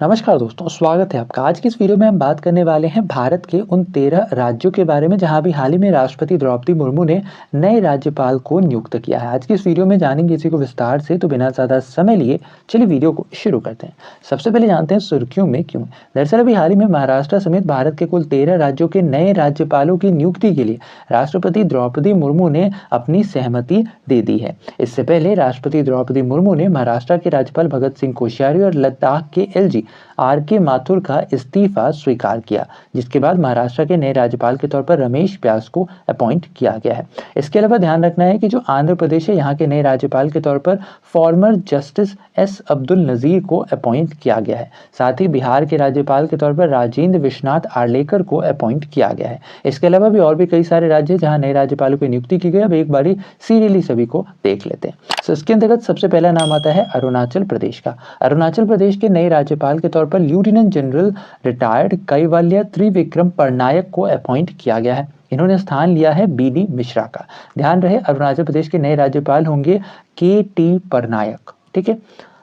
नमस्कार दोस्तों, स्वागत है आपका। आज की इस वीडियो में हम बात करने वाले हैं भारत के उन 13 राज्यों के बारे में जहां भी हाल ही में राष्ट्रपति द्रौपदी मुर्मू ने नए राज्यपाल को नियुक्त किया है। आज की इस वीडियो में जानेंगे इसी को विस्तार से, तो बिना ज़्यादा समय लिए चलिए वीडियो को शुरू करते हैं। सबसे पहले जानते हैं सुर्खियों में क्यों। दरअसल अभी हाल ही में महाराष्ट्र समेत भारत के कुल 13 राज्यों के नए राज्यपालों की नियुक्ति के लिए राष्ट्रपति द्रौपदी मुर्मू ने अपनी सहमति दे दी है। इससे पहले राष्ट्रपति द्रौपदी मुर्मू ने महाराष्ट्र के राज्यपाल भगत सिंह कोश्यारी और लद्दाख के एलजी आर.के. माथुर का इस्तीफा स्वीकार किया, जिसके बाद महाराष्ट्र के नए राज्यपाल के तौर पर रमेश व्यास को अपॉइंट किया गया है। इसके अलावा ध्यान रखना है कि जो आंध्र प्रदेश है, यहाँ के नए राज्यपाल के तौर पर former justice S Abdul Nazeer को अपॉइंट किया गया है। साथ ही बिहार के राज्यपाल के तौर पर राजेंद्र विश्वनाथ आर्लेकर को अपॉइंट किया गया है। इसके अलावा भी और भी कई सारे राज्य जहाँ नए राज्यपालों की नियुक्ति की गई। अब एक बारी सीरियली सभी को देख लेते हैं। तो इसके अंतर्गत सबसे पहला नाम आता है अरुणाचल प्रदेश का। अरुणाचल प्रदेश के नए राज्यपाल के तौर पर लेफ्टिनेंट जनरल रिटायर्ड कैवल्य त्रिविक्रम पटनायक को अपॉइंट किया गया है। इन्होंने स्थान लिया है बी.डी. मिश्रा का। ध्यान रहे, अरुणाचल प्रदेश के नए राज्यपाल होंगे के.टी. पटनायक। ठीक है।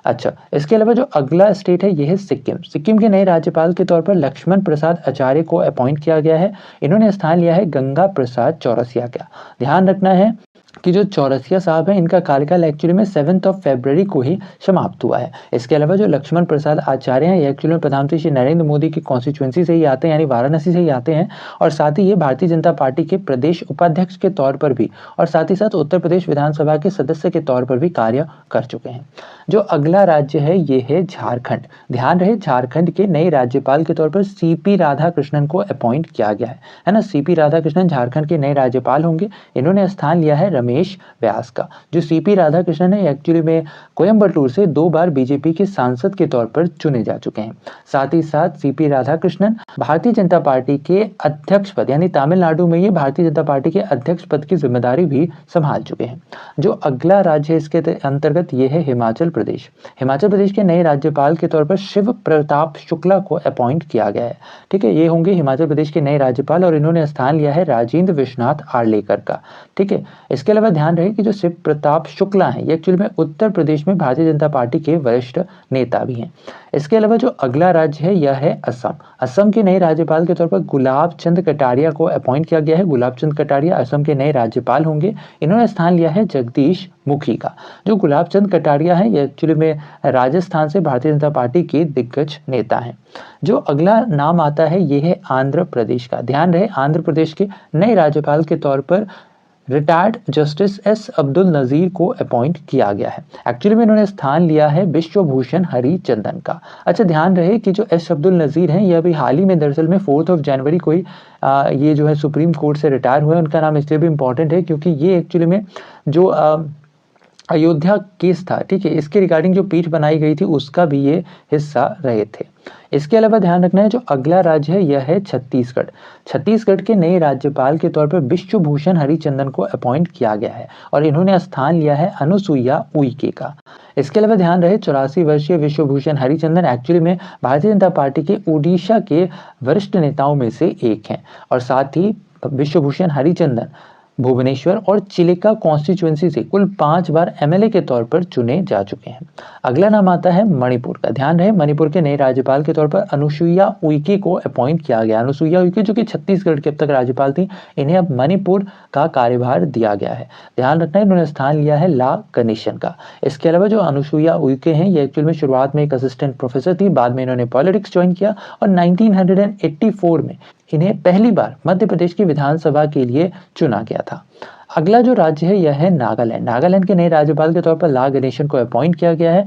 अच्छा, इसके अलावा जो अगला स्टेट है यह है सिक्किम। सिक्किम के नए राज्यपाल के तौर पर लक्ष्मण प्रसाद आचार्य को अपॉइंट किया गया है। इन्होंने स्थान लिया है गंगा प्रसाद चौरसिया का। ध्यान रखना है कि जो चौरसिया साहब हैं, इनका कार्यकाल एक्चुअली में 7 फरवरी को ही समाप्त हुआ है। इसके अलावा जो लक्ष्मण प्रसाद आचार्य हैं, ये एक्चुअली में प्रधानमंत्री श्री नरेंद्र मोदी की कॉन्स्टिट्यूएंसी से ही आते हैं, यानी वाराणसी से ही आते हैं। और साथ ही ये भारतीय जनता पार्टी के प्रदेश उपाध्यक्ष के तौर पर भी और साथ ही साथ उत्तर प्रदेश विधानसभा के सदस्य के तौर पर भी कार्य कर चुके हैं। जो अगला राज्य है ये है झारखंड। ध्यान रहे, झारखंड के नए राज्यपाल के तौर पर सी.पी. राधाकृष्णन को अपॉइंट किया गया है ना। सी.पी. राधाकृष्णन झारखंड के नए राज्यपाल होंगे। इन्होंने स्थान लिया है रमेश व्यास का। जो सी.पी. राधाकृष्णन है एक्चुअली में कोयम्बटूर से 2 बार बीजेपी के सांसद के तौर पर चुने जा चुके हैं। साथ ही साथ सी.पी. राधाकृष्णन भारतीय जनता पार्टी के अध्यक्ष पद, यानी तमिलनाडु में ये भारतीय जनता पार्टी के अध्यक्ष पद की जिम्मेदारी भी संभाल चुके हैं। जो अगला राज्य है इसके अंतर्गत ये है हिमाचल प्रदेश। हिमाचल प्रदेश के नए राज्यपाल के तौर पर शिव प्रताप शुक्ला को अपॉइंट किया गया है। ठीक है, ये होंगे हिमाचल प्रदेश के नए राज्यपाल और इन्होंने स्थान लिया है राजेंद्र विश्वनाथ आर्लेकर का। ठीक है। इसके अलावा ध्यान रहे कि जो शिव प्रताप शुक्ला हैं, ये एक्चुअली में उत्तर प्रदेश में भारतीय जनता पार्टी के वरिष्ठ नेता भी हैं। इसके अलावा जो अगला राज्य है यह है असम। असम के नए राज्यपाल के तौर पर गुलाब चंद कटारिया को अपॉइंट किया गया है। गुलाब चंद कटारिया असम के नए राज्यपाल होंगे। इन्होंने स्थान लिया है जगदीश मुखी का। जो गुलाब चंद कटारिया है ये एक्चुअली में राजस्थान से भारतीय जनता पार्टी के दिग्गज नेता हैं। जो अगला नाम आता है ये है आंध्र प्रदेश का। ध्यान रहे, आंध्र प्रदेश के नए राज्यपाल के तौर पर retired justice S Abdul Nazeer को अपॉइंट किया गया है। एक्चुअली में इन्होंने स्थान लिया है विश्वभूषण हरिचंदन का। अच्छा, ध्यान रहे कि जो एस अब्दुल नजीर हैं ये अभी हाल ही में दरअसल में 4 जनवरी को ही ये जो है सुप्रीम कोर्ट से रिटायर हुए। उनका नाम इसलिए भी इम्पोर्टेंट है क्योंकि ये एक्चुअली में जो अयोध्या केस था, ठीक है, इसके रिगार्डिंग जो पीठ बनाई गई थी उसका भी ये हिस्सा रहे थे। इसके अलावा ध्यान रखना है जो अगला राज्य है यह है छत्तीसगढ़। छत्तीसगढ़ के नए राज्यपाल के तौर पर विश्वभूषण हरिचंदन को अपॉइंट किया गया है और इन्होंने स्थान लिया है अनुसुईया उइके का। इसके अलावा ध्यान रहे 84 वर्षीय विश्वभूषण हरिचंदन एक्चुअली में भारतीय जनता पार्टी के उड़ीसा के वरिष्ठ नेताओं में से एक हैं और साथ ही विश्वभूषण हरिचंदन भुवनेश्वर और चिलिका कॉन्स्टिट्यूएंसी से कुल 5 बार एमएलए के तौर पर चुने जा चुके हैं। अगला नाम आता है मणिपुर का। ध्यान रहे, मणिपुर के नए राज्यपाल के तौर पर अनुसुईया उइके को अपॉइंट किया गया। अनुसुईया उइके जो कि छत्तीसगढ़ के अब तक राज्यपाल थी, इन्हें अब मणिपुर का कार्यभार दिया गया है। ध्यान रखना है, इन्होंने स्थान लिया है ला गणेशन का। इसके अलावा जो अनुसुईया उइके हैं ये एक्चुअल में शुरुआत में एक असिस्टेंट प्रोफेसर थी, बाद में इन्होंने पॉलिटिक्स ज्वाइन किया और 1984 में इन्हें पहली बार मध्य प्रदेश की विधानसभा के लिए चुना गया था। अगला जो राज्य है यह है नागालैंड। नागालैंड के नए राज्यपाल के तौर पर ला गणेशन को अपॉइंट किया गया है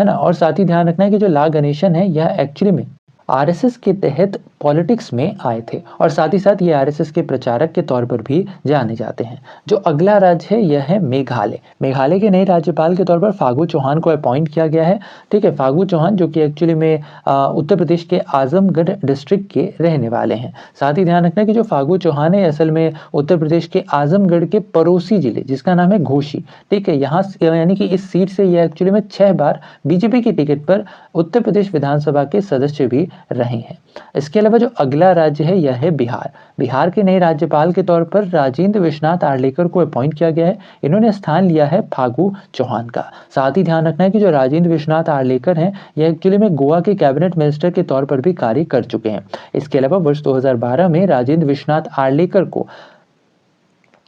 ना। और साथ ही ध्यान रखना है कि जो ला गणेशन है यह एक्चुअली में आरएसएस के तहत पॉलिटिक्स में आए थे और साथ ही साथ ये आरएसएस के प्रचारक के तौर पर भी जाने जाते हैं। जो अगला राज्य है यह है मेघालय। मेघालय के नए राज्यपाल के तौर पर फागू चौहान को अपॉइंट किया गया है। ठीक है, फागू चौहान जो कि एक्चुअली में उत्तर प्रदेश के आजमगढ़ डिस्ट्रिक्ट के रहने वाले हैं। साथ ही ध्यान रखना कि जो फागू चौहान है असल में उत्तर प्रदेश के आजमगढ़ के पड़ोसी जिले जिसका नाम है घोसी। ठीक है, यहाँ यानी कि इस सीट से ये एक्चुअली में 6 बार बीजेपी की टिकट पर उत्तर प्रदेश विधानसभा के सदस्य भी रहे हैं। इसके अलावा अलावा जो अगला राज्य है यह है बिहार। बिहार के नए राज्यपाल के तौर पर राजेंद्र विश्वनाथ आर्लेकर को अपॉइंट किया गया है। इन्होंने स्थान लिया है फागू चौहान का। साथ ही ध्यान रखना है कि जो राजेंद्र विश्वनाथ आर्लेकर हैं यह एक्चुअली में गोवा के कैबिनेट मिनिस्टर के तौर पर भी कार्य कर चुके हैं। इसके अलावा वर्ष 2012 में राजेंद्र विश्वनाथ आर्लेकर को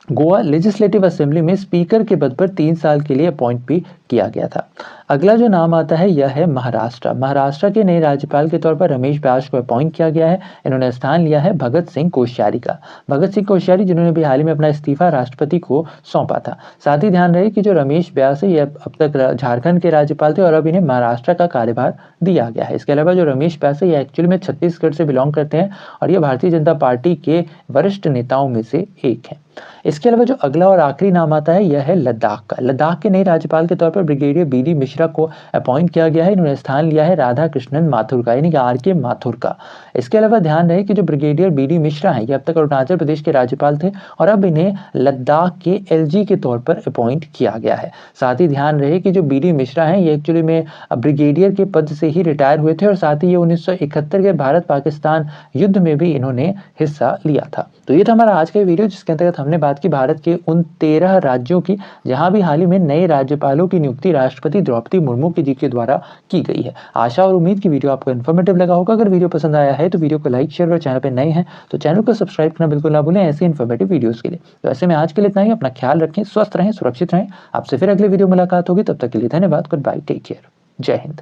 गोवा लेजिस्लेटिव असेंबली में स्पीकर के पद पर 3 साल के लिए अपॉइंट भी किया गया था। अगला जो नाम आता है यह है महाराष्ट्र। महाराष्ट्र के नए राज्यपाल के तौर पर रमेश व्यास को अपॉइंट किया गया है। इन्होंने स्थान लिया है भगत सिंह कोश्यारी का। भगत सिंह कोश्यारी जिन्होंने भी हाल ही में अपना इस्तीफा राष्ट्रपति को सौंपा था। साथ ही ध्यान रहे कि जो रमेश व्यास है ये अब तक झारखंड के राज्यपाल थे और अब इन्हें महाराष्ट्र का कार्यभार दिया गया है। इसके अलावा जो रमेश व्यास है ये एक्चुअली में छत्तीसगढ़ से बिलोंग करते हैं और ये भारतीय जनता पार्टी के वरिष्ठ नेताओं में से एक है। इसके अलावा जो अगला और आखिरी नाम आता है यह है लद्दाख का। लद्दाख के नए राज्यपाल के तौर पर ब्रिगेडियर बी.डी. मिश्रा को अपॉइंट किया गया है। इन्होंने स्थान लिया है राधा कृष्णन माथुर का, यानी कि आर.के. माथुर का। इसके अलावा ध्यान रहे कि जो ब्रिगेडियर बी.डी. मिश्रा हैं ये अब तक अरुणाचल प्रदेश के राज्यपाल थे और अब इन्हें लद्दाख के एलजी के तौर पर अपॉइंट किया गया है। साथ ही ध्यान रहे कि जो बी.डी. मिश्रा हैं ये एक्चुअली में ब्रिगेडियर के पद से ही रिटायर हुए थे और साथ ही ये 1971 के भारत पाकिस्तान युद्ध में भी इन्होंने हिस्सा लिया था। तो ये था हमारा आज का वीडियो जिसके अंतर्गत हमने बात की भारत के उन 13 राज्यों की जहां भी हाल ही में नए राज्यपालों की नियुक्ति राष्ट्रपति द्रौपदी मुर्मू जी के द्वारा की गई है। आशा और उम्मीद की वीडियो आपको इन्फॉर्मेटिव लगा होगा। अगर वीडियो पसंद आया है तो वीडियो को लाइक शेयर और चैनल पर नए हैं तो चैनल को सब्सक्राइब करना बिल्कुल ना भूलें ऐसे इन्फॉर्मेटिव वीडियोस के लिए। तो ऐसे में आज के लिए इतना ही। अपना ख्याल रखें, स्वस्थ रहें, सुरक्षित रहें। आपसे फिर अगले वीडियो मुलाकात होगी, तब तक के लिए धन्यवाद। गुड बाय, टेक केयर, जय हिंद।